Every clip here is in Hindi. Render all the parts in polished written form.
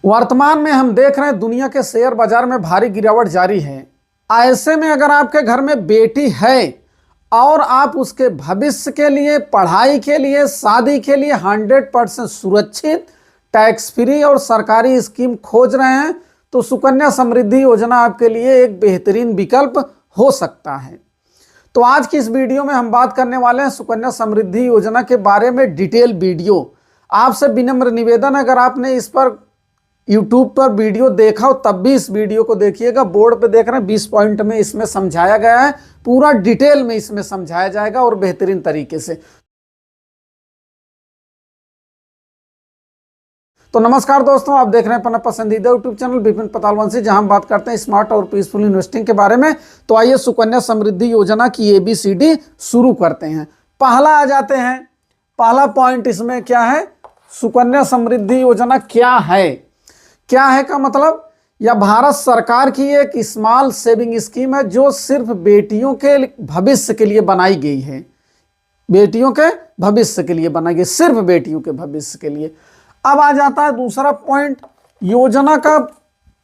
वर्तमान में हम देख रहे हैं दुनिया के शेयर बाजार में भारी गिरावट जारी है। ऐसे में अगर आपके घर में बेटी है और आप उसके भविष्य के लिए, पढ़ाई के लिए, शादी के लिए 100% सुरक्षित, टैक्स फ्री और सरकारी स्कीम खोज रहे हैं तो सुकन्या समृद्धि योजना आपके लिए एक बेहतरीन विकल्प हो सकता है। तो आज की इस वीडियो में हम बात करने वाले हैं सुकन्या समृद्धि योजना के बारे में डिटेल वीडियो। आपसे विनम्र निवेदन, अगर आपने इस पर YouTube पर वीडियो देखा हो तब भी इस वीडियो को देखिएगा। बोर्ड पे देख रहे हैं 20 पॉइंट में इसमें समझाया गया है, पूरा डिटेल में इसमें समझाया जाएगा और बेहतरीन तरीके से। तो नमस्कार दोस्तों, आप देख रहे हैं अपना पसंदीदा यूट्यूब चैनल विपिन पतालवंशी, जहां हम बात करते हैं स्मार्ट और पीसफुल इन्वेस्टिंग के बारे में। तो आइए सुकन्या समृद्धि योजना की ABCD शुरू करते हैं। पहला आ जाते हैं, पहला पॉइंट इसमें क्या है, सुकन्या समृद्धि योजना क्या है। क्या है का मतलब, यह भारत सरकार की एक स्मॉल सेविंग स्कीम है जो सिर्फ बेटियों के भविष्य के लिए बनाई गई है। बेटियों के भविष्य के लिए बनाई गई, सिर्फ बेटियों के भविष्य के लिए। अब आ जाता है दूसरा पॉइंट, योजना का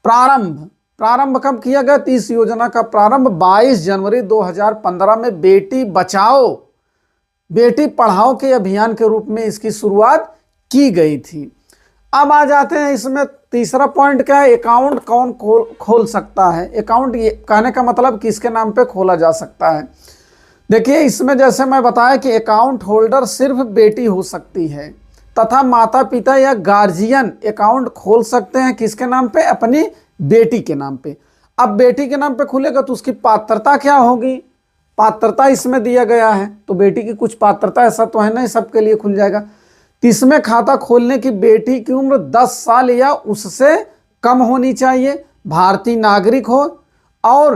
प्रारंभ कब किया गया। तो इस योजना का प्रारंभ 22 जनवरी 2015 में बेटी बचाओ बेटी पढ़ाओ के अभियान के रूप में इसकी शुरुआत की गई थी। अब आ जाते हैं इसमें तीसरा पॉइंट क्या है, अकाउंट कौन खोल सकता है। अकाउंट ये कहने का मतलब किसके नाम पे खोला जा सकता है। देखिए इसमें जैसे मैं बताया कि अकाउंट होल्डर सिर्फ बेटी हो सकती है तथा माता पिता या गार्जियन अकाउंट खोल सकते हैं किसके नाम पे, अपनी बेटी के नाम पे। अब बेटी के नाम पे खुलेगा तो उसकी पात्रता क्या होगी, पात्रता इसमें दिया गया है। तो बेटी की कुछ पात्रता ऐसा तो है नहीं सबके लिए खुल जाएगा। इसमें खाता खोलने की बेटी की उम्र 10 साल या उससे कम होनी चाहिए, भारतीय नागरिक हो और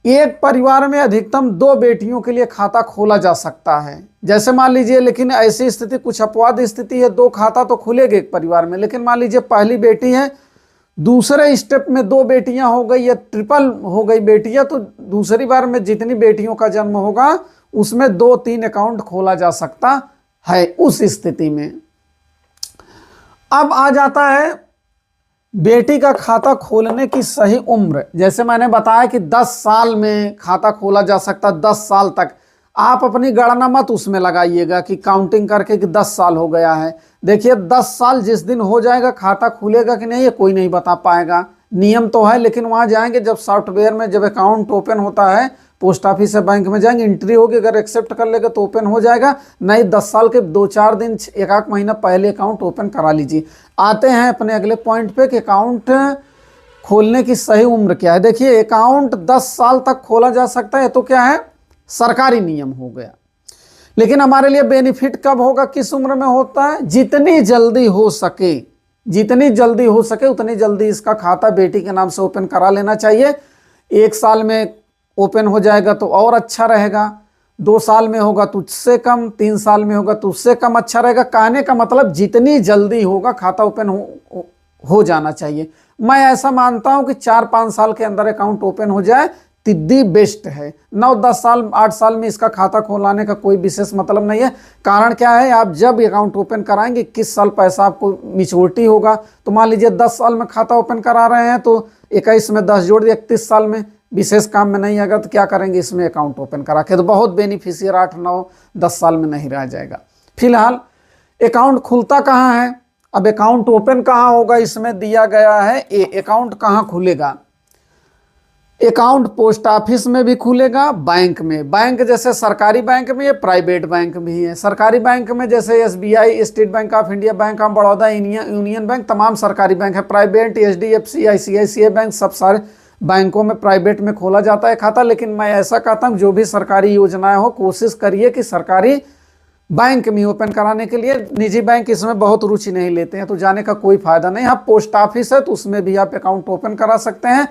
एक परिवार में अधिकतम 2 बेटियों के लिए खाता खोला जा सकता है। जैसे मान लीजिए, लेकिन ऐसी स्थिति कुछ अपवाद स्थिति है, 2 खाता तो खुलेगा एक परिवार में, लेकिन मान लीजिए पहली बेटी है, दूसरे स्टेप में 2 बेटियां हो गई या ट्रिपल हो गई बेटियां, तो दूसरी बार में जितनी बेटियों का जन्म होगा उसमें 2-3 अकाउंट खोला जा सकता है उस स्थिति में। अब आ जाता है बेटी का खाता खोलने की सही उम्र। जैसे मैंने बताया कि 10 साल में खाता खोला जा सकता, 10 साल तक। आप अपनी गणना मत उसमें लगाइएगा कि काउंटिंग करके कि 10 साल हो गया है। देखिए 10 साल जिस दिन हो जाएगा खाता खुलेगा कि नहीं ये कोई नहीं बता पाएगा। नियम तो है, लेकिन वहाँ जाएंगे जब सॉफ्टवेयर में जब अकाउंट ओपन होता है, पोस्ट ऑफिस से बैंक में जाएंगे, एंट्री होगी, अगर एक्सेप्ट कर लेगा तो ओपन हो जाएगा, नहीं 10 साल के 2-4 दिन 1-1 महीना पहले अकाउंट ओपन करा लीजिए। आते हैं अपने अगले पॉइंट पे कि अकाउंट खोलने की सही उम्र क्या है। देखिए अकाउंट 10 साल तक खोला जा सकता है, तो क्या है, सरकारी नियम हो गया। लेकिन हमारे लिए बेनिफिट कब होगा, किस उम्र में होता है, जितनी जल्दी हो सके, जितनी जल्दी हो सके उतनी जल्दी इसका खाता बेटी के नाम से ओपन करा लेना चाहिए। 1 साल में ओपन हो जाएगा तो और अच्छा रहेगा, 2 साल में होगा तो उससे कम, 3 साल में होगा तो उससे कम अच्छा रहेगा। कहने का मतलब जितनी जल्दी होगा खाता ओपन हो जाना चाहिए। मैं ऐसा मानता हूं कि 4-5 साल के अंदर अकाउंट ओपन हो जाए तिद्दी बेस्ट है। 9-10 साल 8 साल में इसका खाता खोलाने का कोई विशेष मतलब नहीं है। कारण क्या है, आप जब अकाउंट ओपन कराएंगे 21 साल पैसा आपको मैच्योरिटी होगा। तो मान लीजिए 10 साल में खाता ओपन करा रहे हैं तो 21 में 10 जोड़ दिए, 31 साल में विशेष काम में नहीं आएगा तो क्या करेंगे, इसमें अकाउंट ओपन करा के तो बहुत बेनिफिशियर 8-9-10 साल में नहीं रह जाएगा। फिलहाल अकाउंट खुलता कहाँ है, अब अकाउंट ओपन कहाँ होगा, इसमें दिया गया है अकाउंट कहाँ खुलेगा। अकाउंट पोस्ट ऑफिस में भी खुलेगा, बैंक में। बैंक जैसे सरकारी बैंक में, ये प्राइवेट बैंक भी है। सरकारी बैंक में जैसे SBI, state bank of India, bank of Baroda, union bank, तमाम सरकारी बैंक है। प्राइवेट HDFC, ICICI बैंक, सब सारे बैंकों में प्राइवेट में खोला जाता है खाता। लेकिन मैं ऐसा कहता हूँ जो भी सरकारी योजनाएं हो कोशिश करिए कि सरकारी बैंक में ओपन कराने के लिए। निजी बैंक इसमें बहुत रुचि नहीं लेते हैं तो जाने का कोई फायदा नहीं। हाँ पोस्ट ऑफिस है तो उसमें भी आप अकाउंट ओपन करा सकते हैं।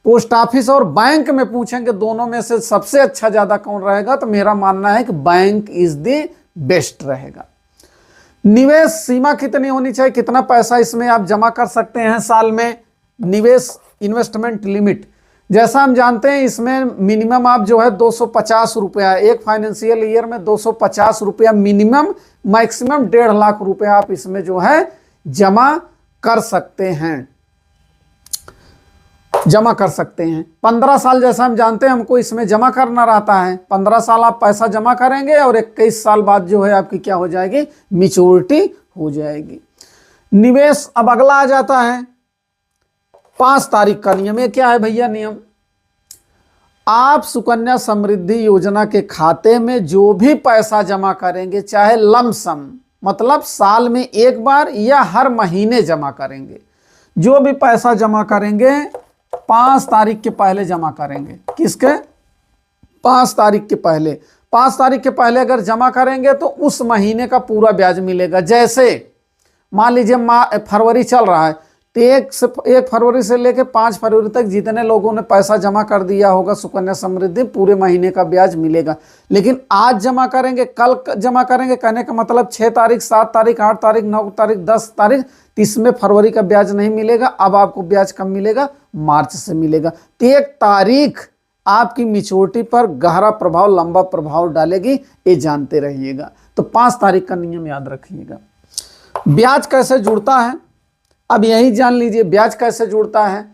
पोस्ट ऑफिस और बैंक में पूछेंगे दोनों में से सबसे अच्छा ज़्यादा कौन रहेगा, तो मेरा मानना है कि बैंक इज द बेस्ट रहेगा। निवेश सीमा कितनी होनी चाहिए, कितना पैसा इसमें आप जमा कर सकते हैं साल में, निवेश इन्वेस्टमेंट लिमिट जैसा हम जानते हैं इसमें मिनिमम आप जो है 250 रुपया, एक फाइनेंशियल ईयर में 250 रुपया मिनिमम, मैक्सिमम 1.5 लाख रुपया आप इसमें जो है जमा कर सकते हैं, जमा कर सकते हैं। 15 साल जैसा हम जानते हैं हमको इसमें जमा करना रहता है। 15 साल आप पैसा जमा करेंगे और 21 साल बाद जो है आपकी क्या हो जाएगी, मैच्योरिटी हो जाएगी। निवेश अब अगला आ जाता है 5 तारीख का नियम। ये क्या है भैया नियम? आप सुकन्या समृद्धि योजना के खाते में जो भी पैसा जमा करेंगे, चाहे लमसम मतलब साल में एक बार या हर महीने जमा करेंगे, जो भी पैसा जमा करेंगे 5 तारीख के पहले जमा करेंगे। किसके? 5 तारीख के पहले। 5 तारीख के पहले अगर जमा करेंगे तो उस महीने का पूरा ब्याज मिलेगा। जैसे मान लीजिए फरवरी चल रहा है तो 1 फरवरी से लेकर 5 फरवरी तक जितने लोगों ने पैसा जमा कर दिया होगा सुकन्या समृद्धि, पूरे महीने का ब्याज मिलेगा। लेकिन आज जमा करेंगे, कल जमा करेंगे, कहने का मतलब 6 तारीख, 7 तारीख, 8 तारीख, 9 तारीख, 10 तारीख, इसमें फरवरी का ब्याज नहीं मिलेगा। अब आपको ब्याज कब मिलेगा? मार्च से मिलेगा। तो 1 तारीख आपकी मैच्योरिटी पर गहरा प्रभाव, लंबा प्रभाव डालेगी, ये जानते रहिएगा। तो 5 तारीख का नियम याद रखिएगा। ब्याज कैसे जुड़ता है अब यही जान लीजिए। ब्याज कैसे जुड़ता है?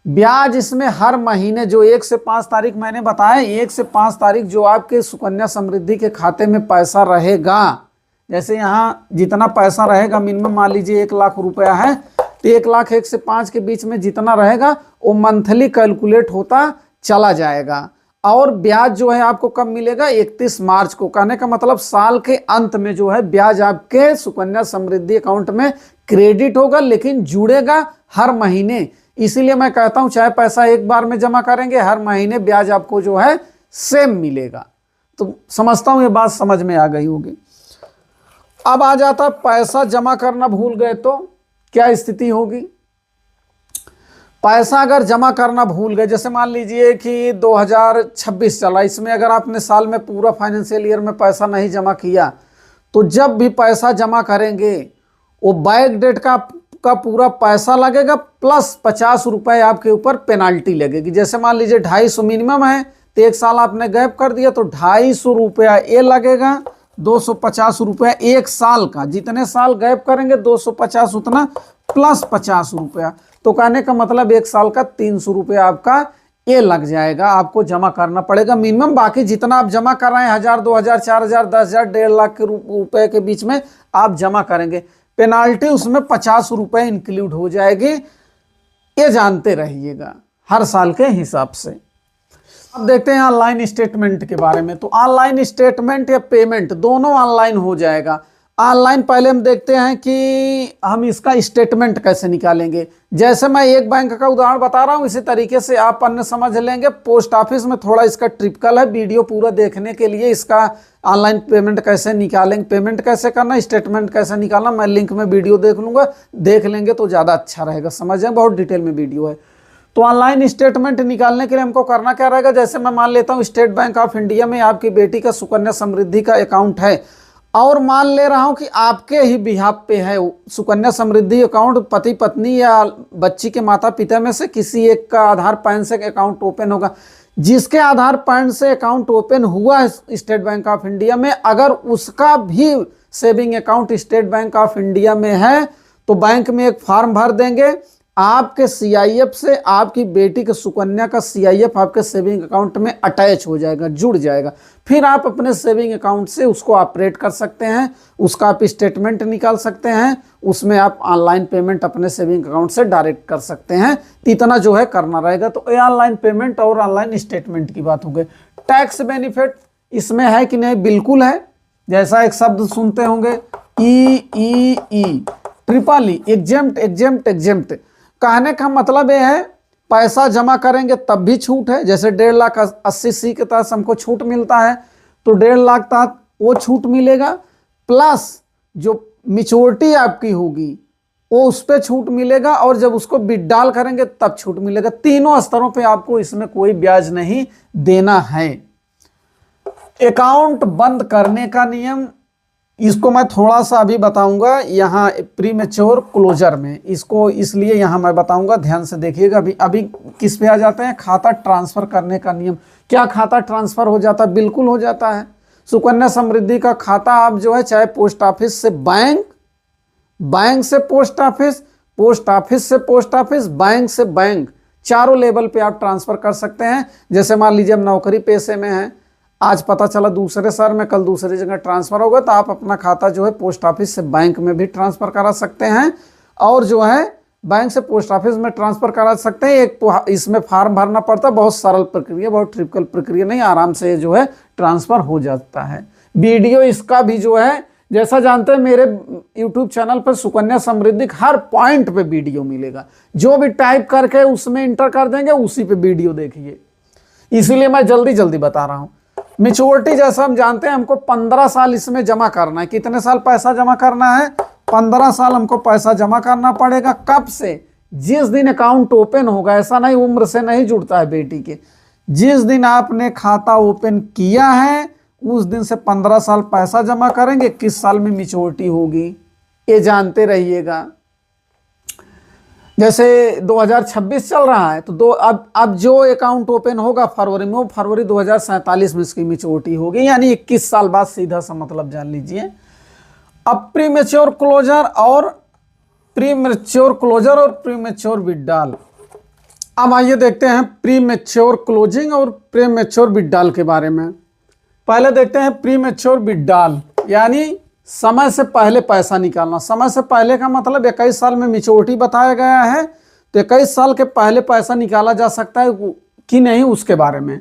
ब्याज इसमें हर महीने जो 1 से 5 तारीख मैंने बताया, 1 से 5 तारीख जो आपके सुकन्या समृद्धि के खाते में पैसा रहेगा, जैसे यहाँ जितना पैसा रहेगा मिनिमम मान लीजिए 1 लाख रुपया है, तो 1 लाख 1 से 5 के बीच में जितना रहेगा वो मंथली कैलकुलेट होता चला जाएगा। और ब्याज जो है आपको कब मिलेगा? 31 मार्च को। कहने का मतलब साल के अंत में जो है ब्याज आपके सुकन्या समृद्धि अकाउंट में क्रेडिट होगा, लेकिन जुड़ेगा हर महीने। इसीलिए मैं कहता हूं चाहे पैसा एक बार में जमा करेंगे, हर महीने ब्याज आपको जो है सेम मिलेगा। तो समझता हूं ये बात समझ में आ गई होगी। अब आ जाता पैसा जमा करना भूल गए तो क्या स्थिति होगी? पैसा अगर जमा करना भूल गए, जैसे मान लीजिए कि 2026 चला, इसमें अगर आपने साल में पूरा फाइनेंशियल ईयर में पैसा नहीं जमा किया, तो जब भी पैसा जमा करेंगे वो बैक डेट का पूरा पैसा लगेगा प्लस 50 रुपए आपके ऊपर पेनाल्टी लगेगी। जैसे मान लीजिए 250 मिनिमम है तो 1 साल आपने गैप कर दिया तो 250 रुपया ये लगेगा, 250 रुपया 1 साल का। जितने साल गैप करेंगे 250 उतना प्लस 50 रुपया, तो कहने का मतलब 1 साल का 300 रुपया आपका ये लग जाएगा, आपको जमा करना पड़ेगा मिनिमम। बाकी जितना आप जमा कर रहे हैं 1000, 2000, 4000, 10,000, 1.5 लाख के रुपए के बीच में आप जमा करेंगे, पेनाल्टी उसमें 50 रुपए इंक्लूड हो जाएगी। ये जानते रहिएगा हर साल के हिसाब से। अब देखते हैं ऑनलाइन स्टेटमेंट के बारे में। तो ऑनलाइन स्टेटमेंट या पेमेंट दोनों ऑनलाइन हो जाएगा। ऑनलाइन पहले हम देखते हैं कि हम इसका स्टेटमेंट कैसे निकालेंगे। जैसे मैं एक बैंक का उदाहरण बता रहा हूं, इसी तरीके से आप अन्य समझ लेंगे। पोस्ट ऑफिस में थोड़ा इसका ट्रिपिकल है, वीडियो पूरा देखने के लिए इसका ऑनलाइन पेमेंट कैसे निकालेंगे, पेमेंट कैसे करना, स्टेटमेंट कैसे निकालना, मैं लिंक में वीडियो देख लूँगा, देख लेंगे तो ज़्यादा अच्छा रहेगा, समझें, बहुत डिटेल में वीडियो है। तो ऑनलाइन स्टेटमेंट निकालने के लिए हमको करना क्या रहेगा? जैसे मैं मान लेता हूँ स्टेट बैंक ऑफ इंडिया में आपकी बेटी का सुकन्या समृद्धि का अकाउंट है, और मान ले रहा हूं कि आपके ही बिहाफ पे है सुकन्या समृद्धि अकाउंट, पति पत्नी या बच्ची के माता पिता में से किसी एक का आधार पैन से अकाउंट ओपन होगा। जिसके आधार पैन से अकाउंट ओपन हुआ है स्टेट बैंक ऑफ इंडिया में, अगर उसका भी saving account state bank of India में है तो बैंक में एक फॉर्म भर देंगे। आपके CIF से आपकी बेटी के सुकन्या का CIF आपके सेविंग अकाउंट में अटैच हो जाएगा, जुड़ जाएगा। फिर आप अपने सेविंग अकाउंट से उसको ऑपरेट कर सकते हैं, उसका आप स्टेटमेंट निकाल सकते हैं, उसमें आप ऑनलाइन पेमेंट अपने सेविंग अकाउंट से डायरेक्ट कर सकते हैं। इतना जो है करना रहेगा। तो ये ऑनलाइन पेमेंट और ऑनलाइन स्टेटमेंट की बात हो गई। टैक्स बेनिफिट इसमें है कि नहीं? बिल्कुल है। जैसा एक शब्द सुनते होंगे EEE, triple E, exempt exempt exempt. कहने का मतलब यह है पैसा जमा करेंगे तब भी छूट है। जैसे 1.80 के तहत हमको छूट मिलता है, तो 1.5 लाख तक वो छूट मिलेगा, प्लस जो मैच्योरिटी आपकी होगी वो उस पर छूट मिलेगा, और जब उसको विड्रॉल करेंगे तब छूट मिलेगा। तीनों स्तरों पे आपको इसमें कोई ब्याज नहीं देना है। अकाउंट बंद करने का नियम, इसको मैं थोड़ा सा अभी बताऊंगा यहाँ प्रीमेच्योर क्लोजर में, इसको इसलिए यहाँ मैं बताऊंगा, ध्यान से देखिएगा। अभी किस पे आ जाते हैं? खाता ट्रांसफर करने का नियम। क्या खाता ट्रांसफर हो जाता है? बिल्कुल हो जाता है। सुकन्या समृद्धि का खाता आप जो है चाहे पोस्ट ऑफिस से बैंक, बैंक से पोस्ट ऑफिस, पोस्ट ऑफिस से पोस्ट ऑफिस, बैंक से बैंक, चारों लेवल पे आप ट्रांसफ़र कर सकते हैं। जैसे मान लीजिए अब नौकरी पेशे में हैं, आज पता चला दूसरे शहर में, कल दूसरी जगह ट्रांसफ़र होगा, तो आप अपना खाता जो है पोस्ट ऑफिस से बैंक में भी ट्रांसफ़र करा सकते हैं और जो है बैंक से पोस्ट ऑफिस में ट्रांसफ़र करा सकते हैं। एक इसमें फॉर्म भरना पड़ता है, बहुत सरल प्रक्रिया, बहुत ट्रिपिकल प्रक्रिया नहीं, आराम से जो है ट्रांसफ़र हो जाता है। वीडियो इसका भी जो है जैसा जानते हैं मेरे YouTube चैनल पर सुकन्या समृद्धि हर पॉइंट पे वीडियो मिलेगा, जो भी टाइप करके उसमें इंटर कर देंगे उसी पे वीडियो देखिए, इसीलिए मैं जल्दी जल्दी बता रहा हूँ। मैच्योरिटी जैसा हम जानते हैं, हमको 15 साल इसमें जमा करना है। कितने साल पैसा जमा करना है? 15 साल हमको पैसा जमा करना पड़ेगा। कब से? जिस दिन अकाउंट ओपन होगा, ऐसा नहीं उम्र से नहीं जुड़ता है बेटी के, जिस दिन आपने खाता ओपन किया है उस दिन से 15 साल पैसा जमा करेंगे। किस साल में मैच्योरिटी होगी ये जानते रहिएगा। जैसे 2026 चल रहा है तो अब जो अकाउंट ओपन होगा फरवरी में, वो फरवरी 2047 में इसकी मैच्योरिटी होगी, यानी 21 साल बाद, सीधा सा मतलब जान लीजिए। अब प्री मैच्योर क्लोजर और प्री मैच्योर विड्रॉल। अब आइए देखते हैं प्री मैच्योर क्लोजिंग और प्री मैच्योर विड्रॉल के बारे में। पहले देखते हैं प्री मैच्योर विड्रॉल, यानी समय से पहले पैसा निकालना। समय से पहले का मतलब 21 साल में मैच्योरिटी बताया गया है, तो 21 साल के पहले पैसा निकाला जा सकता है कि नहीं उसके बारे में।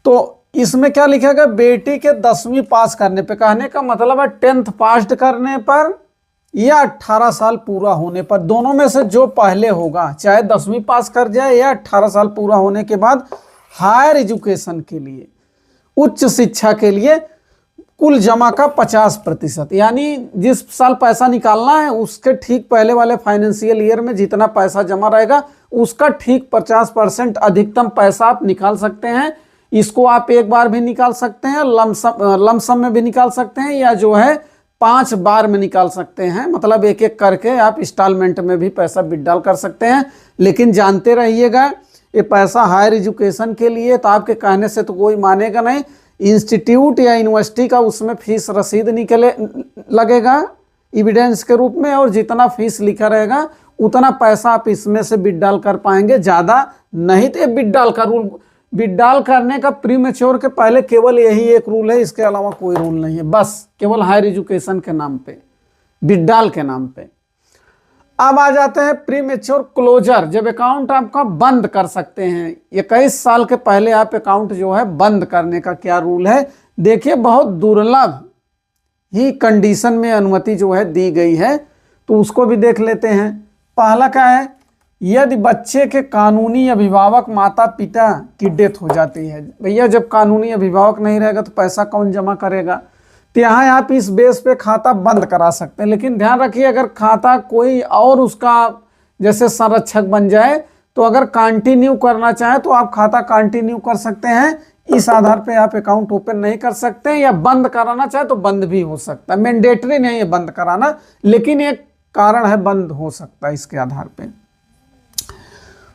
तो इसमें क्या लिखेगा? बेटी के 10वीं पास करने पे, कहने का मतलब है 10th पास करने पर या 18 साल पूरा होने पर, दोनों में से जो पहले होगा, चाहे 10वीं पास कर जाए या 18 साल पूरा होने के बाद, हायर एजुकेशन के लिए, उच्च शिक्षा के लिए कुल जमा का 50%, यानी जिस साल पैसा निकालना है उसके ठीक पहले वाले फाइनेंशियल ईयर में जितना पैसा जमा रहेगा उसका ठीक 50% अधिकतम पैसा आप निकाल सकते हैं। इसको आप एक बार भी निकाल सकते हैं, लमसम में भी निकाल सकते हैं, या जो है 5 बार में निकाल सकते हैं, मतलब एक एक करके आप इंस्टॉलमेंट में भी पैसा विड्रॉल कर सकते हैं। लेकिन जानते रहिएगा ये पैसा हायर एजुकेशन के लिए, तो आपके कहने से तो कोई मानेगा नहीं। इंस्टीट्यूट या यूनिवर्सिटी का उसमें फीस रसीद निकले लगेगा एविडेंस के रूप में, और जितना फीस लिखा रहेगा उतना पैसा आप इसमें से विड्रॉल कर पाएंगे, ज़्यादा नहीं। तो विड्रॉल का रूल, विड्रॉल करने का प्री मैच्योर के पहले केवल यही एक रूल है, इसके अलावा कोई रूल नहीं है, बस केवल हायर एजुकेशन के नाम पे, विड्रॉल के नाम पे। अब आ जाते हैं प्री मैच्योर क्लोजर, जब अकाउंट आपका बंद कर सकते हैं। 21 साल के पहले आप अकाउंट जो है बंद करने का क्या रूल है? देखिए, बहुत दुर्लभ ही कंडीशन में अनुमति जो है दी गई है, तो उसको भी देख लेते हैं। पहला क्या है? यदि बच्चे के कानूनी अभिभावक माता पिता की डेथ हो जाती है। भैया जब कानूनी अभिभावक नहीं रहेगा तो पैसा कौन जमा करेगा? तो यहाँ आप इस बेस पे खाता बंद करा सकते हैं। लेकिन ध्यान रखिए, अगर खाता कोई और उसका जैसे संरक्षक बन जाए, तो अगर कंटिन्यू करना चाहे तो आप खाता कंटिन्यू कर सकते हैं। इस आधार पे आप अकाउंट ओपन नहीं कर सकते हैं, या बंद कराना चाहे तो बंद भी हो सकता है। मैंडेटरी नहीं है बंद कराना, लेकिन एक कारण है बंद हो सकता है इसके आधार पे।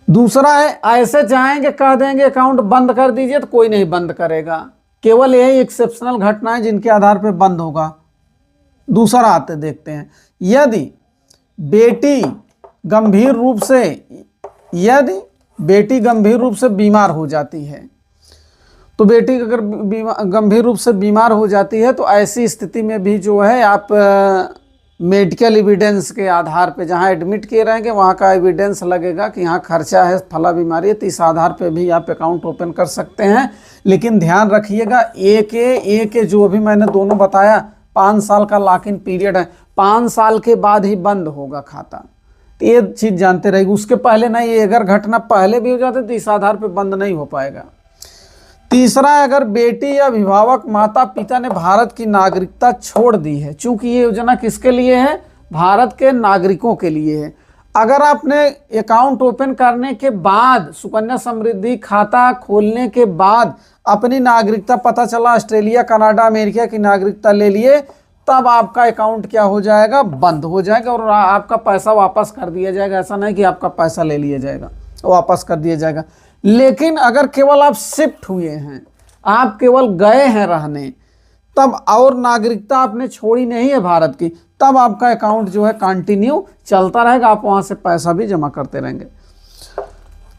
दूसरा है, ऐसे चाहेंगे कह देंगे अकाउंट बंद कर दीजिए तो कोई नहीं बंद करेगा, केवल यही एक्सेप्शनल घटनाएं जिनके आधार पर बंद होगा। दूसरा आते देखते हैं, यदि बेटी गंभीर रूप से बीमार हो जाती है, तो बेटी अगर गंभीर रूप से बीमार हो जाती है तो ऐसी स्थिति में भी जो है आप मेडिकल एविडेंस के आधार पे, जहाँ एडमिट किए रहेंगे वहाँ का एविडेंस लगेगा कि यहाँ खर्चा है, फला बीमारी है, तो इस आधार पे भी आप अकाउंट ओपन कर सकते हैं। लेकिन ध्यान रखिएगा, एक जो अभी मैंने दोनों बताया, 5 साल का लॉक इन पीरियड है, 5 साल के बाद ही बंद होगा खाता, तो ये चीज़ जानते रहेगी। उसके पहले नहीं, अगर घटना पहले भी हो जाती तो इस आधार पर बंद नहीं हो पाएगा। तीसरा, अगर बेटी या अभिभावक माता पिता ने भारत की नागरिकता छोड़ दी है, चूंकि ये योजना किसके लिए है? भारत के नागरिकों के लिए है। अगर आपने अकाउंट ओपन करने के बाद, सुकन्या समृद्धि खाता खोलने के बाद अपनी नागरिकता पता चला ऑस्ट्रेलिया, कनाडा, अमेरिका की नागरिकता ले लिए, तब आपका अकाउंट क्या हो जाएगा? बंद हो जाएगा और आपका पैसा वापस कर दिया जाएगा। ऐसा नहीं कि आपका पैसा ले लिया जाएगा, वापस कर दिया जाएगा। लेकिन अगर केवल आप शिफ्ट हुए हैं, आप केवल गए हैं रहने, तब, और नागरिकता आपने छोड़ी नहीं है भारत की, तब आपका अकाउंट जो है कंटिन्यू चलता रहेगा, आप वहां से पैसा भी जमा करते रहेंगे।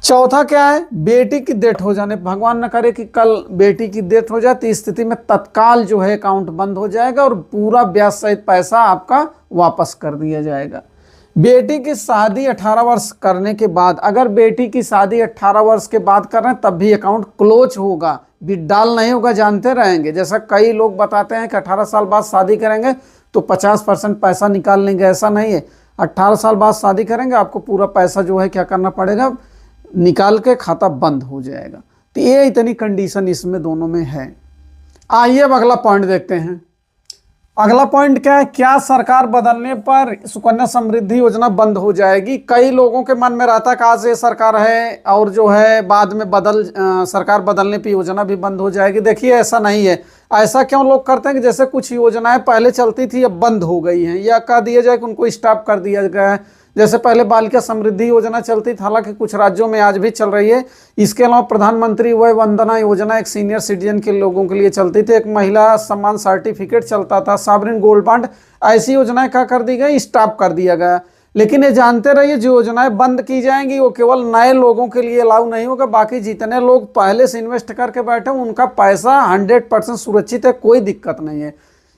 चौथा क्या है, बेटी की डेथ हो जाने, भगवान न करे कि कल बेटी की डेथ हो जाए, तो इस स्थिति में तत्काल जो है अकाउंट बंद हो जाएगा और पूरा ब्याज सहित पैसा आपका वापस कर दिया जाएगा। बेटी की शादी 18 वर्ष करने के बाद, अगर बेटी की शादी 18 वर्ष के बाद कर रहे हैं तब भी अकाउंट क्लोज होगा, विड्रॉल नहीं होगा, जानते रहेंगे। जैसा कई लोग बताते हैं कि 18 साल बाद शादी करेंगे तो 50% पैसा निकाल लेंगे, ऐसा नहीं है। 18 साल बाद शादी करेंगे, आपको पूरा पैसा जो है क्या करना पड़ेगा, निकाल के खाता बंद हो जाएगा। तो ये इतनी कंडीशन इसमें दोनों में है। आइए अब अगला पॉइंट देखते हैं। अगला पॉइंट क्या है, क्या सरकार बदलने पर सुकन्या समृद्धि योजना बंद हो जाएगी? कई लोगों के मन में रहता है कि आज ये सरकार है और जो है बाद में सरकार बदलने पर योजना भी बंद हो जाएगी। देखिए ऐसा नहीं है। ऐसा क्यों लोग करते हैं कि जैसे कुछ योजनाएं पहले चलती थी अब बंद हो गई हैं, या कह दिया जाए कि उनको स्टॉप कर दिया गया है। जैसे पहले बालिका समृद्धि योजना चलती थी, हालांकि कुछ राज्यों में आज भी चल रही है। इसके अलावा प्रधानमंत्री वय वंदना योजना एक सीनियर सिटीजन के लोगों के लिए चलती थी। एक महिला सम्मान सर्टिफिकेट चलता था, सॉवरेन गोल्ड बॉन्ड, ऐसी योजनाएं क्या कर दी गई, स्टॉप कर दिया गया। लेकिन ये जानते रहिए जो योजनाएं बंद की जाएंगी वो केवल नए लोगों के लिए अलाउ नहीं होगा, बाकी जितने लोग पहले से इन्वेस्ट करके बैठे उनका पैसा 100% सुरक्षित है, कोई दिक्कत नहीं है।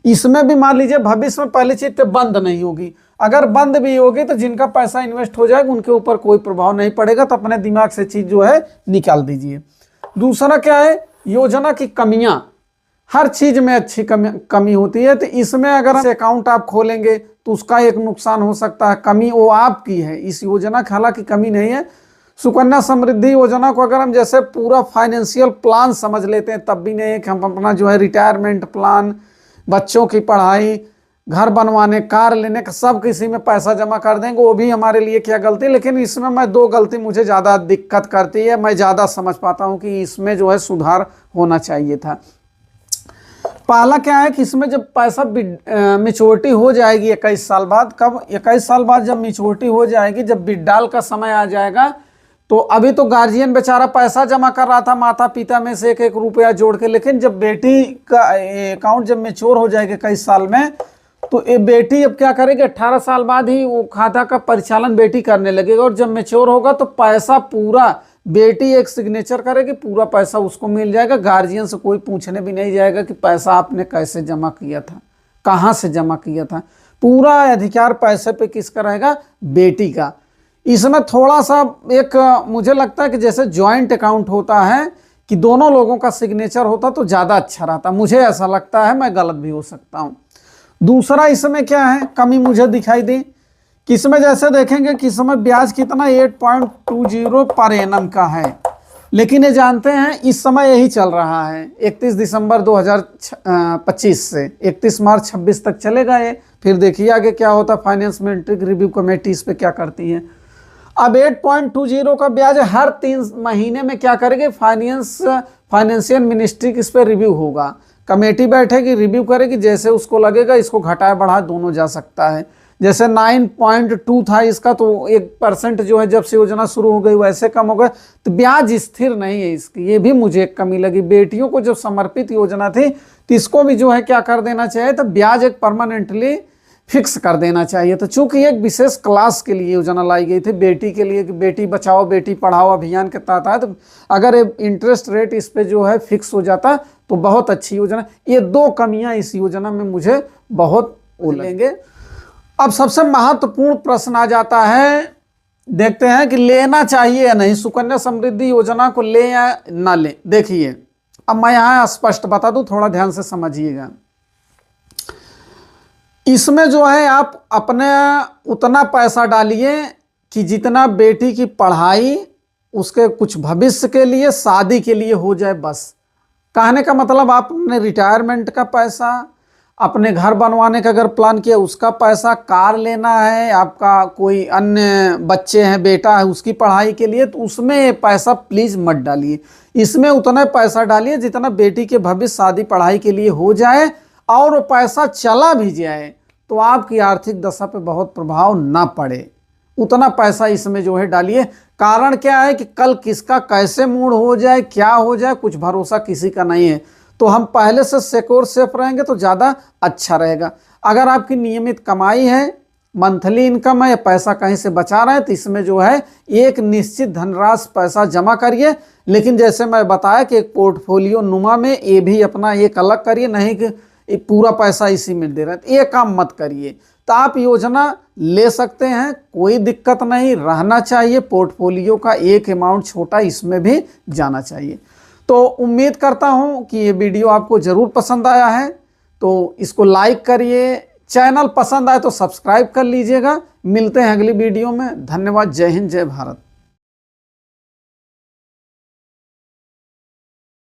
इसमें भी मान लीजिए भविष्य में पहली चीज तो बंद नहीं होगी, अगर बंद भी होगी तो जिनका पैसा इन्वेस्ट हो जाएगा उनके ऊपर कोई प्रभाव नहीं पड़ेगा, तो अपने दिमाग से चीज जो है निकाल दीजिए। दूसरा क्या है, योजना की कमियां, हर चीज में अच्छी कमी होती है, तो इसमें अगर अकाउंट आप खोलेंगे तो उसका एक नुकसान हो सकता है, कमी वो आपकी है। इस योजना की हालांकि कमी नहीं है। सुकन्या समृद्धि योजना को अगर हम जैसे पूरा फाइनेंशियल प्लान समझ लेते हैं तब भी नहीं है कि हम अपना जो है रिटायरमेंट प्लान, बच्चों की पढ़ाई, घर बनवाने, कार लेने का सब किसी में पैसा जमा कर देंगे, वो भी हमारे लिए क्या गलती। लेकिन इसमें मैं दो गलती मुझे ज़्यादा दिक्कत करती है, मैं ज़्यादा समझ पाता हूँ कि इसमें जो है सुधार होना चाहिए था। पहला क्या है कि इसमें जब पैसा मेच्योरिटी हो जाएगी 21 साल बाद, कब 21 साल बाद जब मेच्योरिटी हो जाएगी, जब विड्रॉल का समय आ जाएगा, तो अभी तो गार्जियन बेचारा पैसा जमा कर रहा था माता पिता में से एक एक रुपया जोड़ के, लेकिन जब बेटी का अकाउंट जब मेच्योर हो जाएगा 21 साल में, तो ये बेटी अब क्या करेगी, 18 साल बाद ही वो खाता का परिचालन बेटी करने लगेगा, और जब मेच्योर होगा तो पैसा पूरा बेटी एक सिग्नेचर करेगी, पूरा पैसा उसको मिल जाएगा। गार्जियन से कोई पूछने भी नहीं जाएगा कि पैसा आपने कैसे जमा किया था, कहाँ से जमा किया था, पूरा अधिकार पैसे पे किसका रहेगा, बेटी का। इसमें थोड़ा सा एक मुझे लगता है कि जैसे जॉइंट अकाउंट होता है कि दोनों लोगों का सिग्नेचर होता तो ज़्यादा अच्छा रहता, मुझे ऐसा लगता है, मैं गलत भी हो सकता हूँ। दूसरा इसमें क्या है कमी मुझे दिखाई दी कि इसमें जैसे देखेंगे कि इसमें ब्याज कितना 8.20 पर एनम का है, लेकिन ये जानते हैं इस समय यही चल रहा है 31 दिसंबर 2025 से 31 मार्च 26 तक चलेगा ये। फिर देखिए आगे क्या होता, फाइनेंस मिनिस्ट्री रिव्यू कमेटी इस पे क्या करती है। अब 8.20 का ब्याज हर 3 महीने में क्या करेगी, फाइनेंशियल मिनिस्ट्री इस पर रिव्यू होगा, कमेटी बैठेगी, रिव्यू करेगी, जैसे उसको लगेगा इसको घटाया बढ़ाया दोनों जा सकता है। जैसे 9.2 था इसका, तो 1% जो है जब से योजना शुरू हो गई वैसे कम हो गया, तो ब्याज स्थिर नहीं है इसकी, ये भी मुझे एक कमी लगी। बेटियों को जब समर्पित योजना थी तो इसको भी जो है क्या कर देना चाहिए, तो ब्याज एक परमानेंटली फिक्स कर देना चाहिए। तो चूंकि एक विशेष क्लास के लिए योजना लाई गई थी, बेटी के लिए, कि बेटी बचाओ बेटी पढ़ाओ अभियान के तहत है, तो अगर इंटरेस्ट रेट इस पे जो है फिक्स हो जाता तो बहुत अच्छी योजना। ये दो कमियां इस योजना में मुझे बहुत लेंगे। अब सबसे महत्वपूर्ण प्रश्न आ जाता है, देखते हैं कि लेना चाहिए या नहीं, सुकन्या समृद्धि योजना को ले या ना ले। देखिए अब मैं यहाँ स्पष्ट बता दूं, थोड़ा ध्यान से समझिएगा। इसमें जो है आप अपने उतना पैसा डालिए कि जितना बेटी की पढ़ाई, उसके कुछ भविष्य के लिए, शादी के लिए हो जाए बस। कहने का मतलब आप अपने रिटायरमेंट का पैसा, अपने घर बनवाने का अगर प्लान किया उसका पैसा, कार लेना है, आपका कोई अन्य बच्चे हैं, बेटा है, उसकी पढ़ाई के लिए, तो उसमें पैसा प्लीज़ मत डालिए। इसमें उतना पैसा डालिए जितना बेटी के भविष्य, शादी, पढ़ाई के लिए हो जाए, और वो पैसा चला भी जाए तो आपकी आर्थिक दशा पे बहुत प्रभाव ना पड़े, उतना पैसा इसमें जो है डालिए। कारण क्या है कि कल किसका कैसे मूड हो जाए, क्या हो जाए, कुछ भरोसा किसी का नहीं है। तो हम पहले से सिक्योर सेफ रहेंगे तो ज़्यादा अच्छा रहेगा। अगर आपकी नियमित कमाई है, मंथली इनकम है, या पैसा कहीं से बचा रहे हैं, तो इसमें जो है एक निश्चित धनराशि पैसा जमा करिए। लेकिन जैसे मैं बताया कि एक पोर्टफोलियो नुमा में ये भी अपना एक अलग करिए, नहीं कि पूरा पैसा इसी में दे रहे हैं, तो ये काम मत करिए। तो आप योजना ले सकते हैं, कोई दिक्कत नहीं, रहना चाहिए। पोर्टफोलियो का एक अमाउंट छोटा इसमें भी जाना चाहिए। तो उम्मीद करता हूं कि ये वीडियो आपको ज़रूर पसंद आया है, तो इसको लाइक करिए। चैनल पसंद आए तो सब्सक्राइब कर लीजिएगा। मिलते हैं अगली वीडियो में। धन्यवाद। जय हिंद, जय भारत।